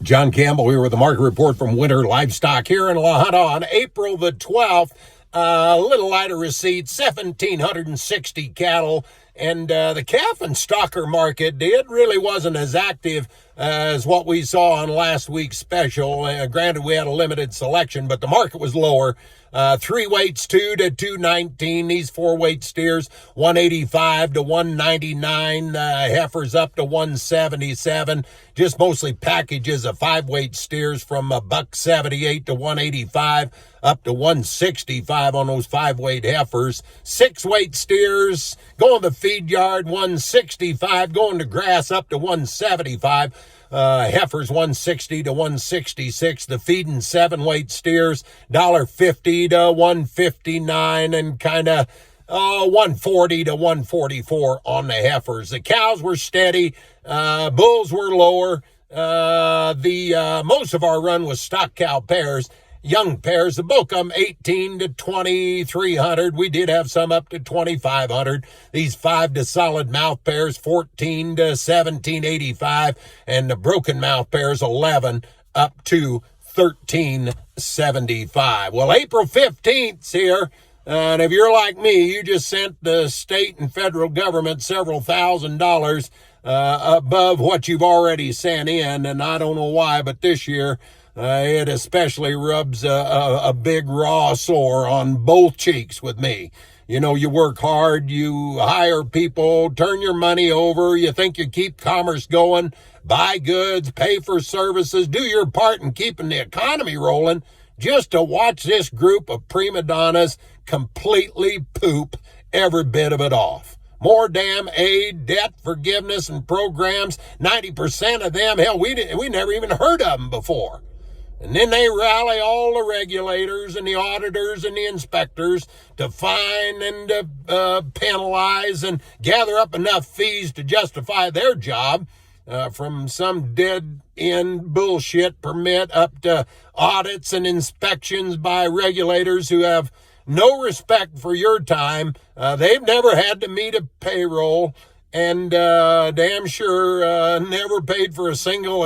John Campbell here with the market report from Winter Livestock here in La Junta on April the 12th. A little lighter receipt, 1,760 cattle. And the calf and stocker market, it really wasn't as active as what we saw on last week's special. Granted, we had a limited selection, but the market was lower. 3 weights, 2 to 219. These 4 weight steers, 185 to 199. Heifers up to 177. Just mostly packages of 5 weight steers from $178 to 185 up to 165 on those 5 weight heifers. 6 weight steers going to the feed yard, 165, going to grass up to 175. Heifers 160 to 166. The feeding 7 weight steers, $1.50 to 159, and kind of 140 to 144 on the heifers. The cows were steady. Bulls were lower. Most of our run was stock cow pairs. Young pairs, the bulk of them 18 to 2,300. We did have some up to 2,500. These 5 to solid mouth pairs, 14 to 1,785. And the broken mouth pairs, 11 up to 1,375. Well, April 15th's here. And if you're like me, you just sent the state and federal government several $1,000s above what you've already sent in. And I don't know why, but this year, it especially rubs a big raw sore on both cheeks with me. You know, you work hard, you hire people, turn your money over, you think you keep commerce going, buy goods, pay for services, do your part in keeping the economy rolling, just to watch this group of prima donnas completely poop every bit of it off. More damn aid, debt forgiveness, and programs. 90% of them, hell, we never even heard of them before. And then they rally all the regulators and the auditors and the inspectors to fine and to penalize and gather up enough fees to justify their job, from some dead-end bullshit permit up to audits and inspections by regulators who have no respect for your time. They've never had to meet a payroll and damn sure never paid for a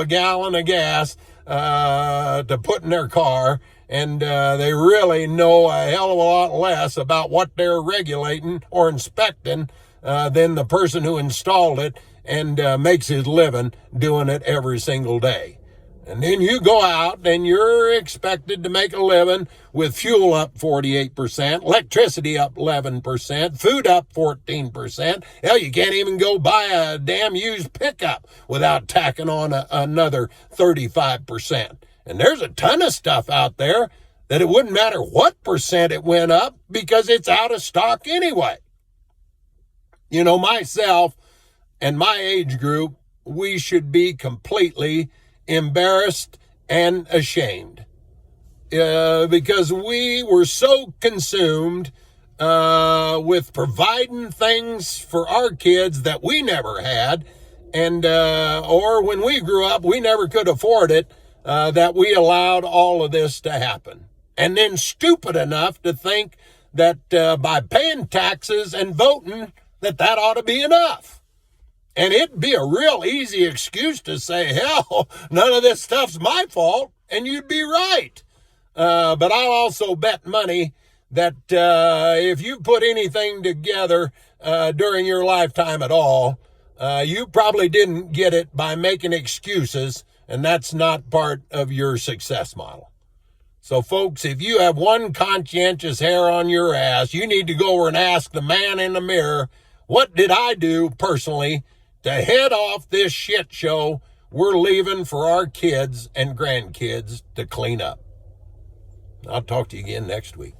gallon of gas to put in their car, and they really know a hell of a lot less about what they're regulating or inspecting than the person who installed it and makes his living doing it every single day. And then you go out and you're expected to make a living with fuel up 48%, electricity up 11%, food up 14%. Hell, you can't even go buy a damn used pickup without tacking on another 35%. And there's a ton of stuff out there that it wouldn't matter what percent it went up because it's out of stock anyway. You know, myself and my age group, we should be completely embarrassed and ashamed because we were so consumed with providing things for our kids that we never had, and or when we grew up we never could afford it, that we allowed all of this to happen. And then stupid enough to think that by paying taxes and voting that ought to be enough. And it'd be a real easy excuse to say, hell, none of this stuff's my fault, and you'd be right. But I'll also bet money that if you put anything together during your lifetime at all, you probably didn't get it by making excuses, and that's not part of your success model. So, folks, if you have one conscientious hair on your ass, you need to go over and ask the man in the mirror, what did I do personally to head off this shit show we're leaving for our kids and grandkids to clean up? I'll talk to you again next week.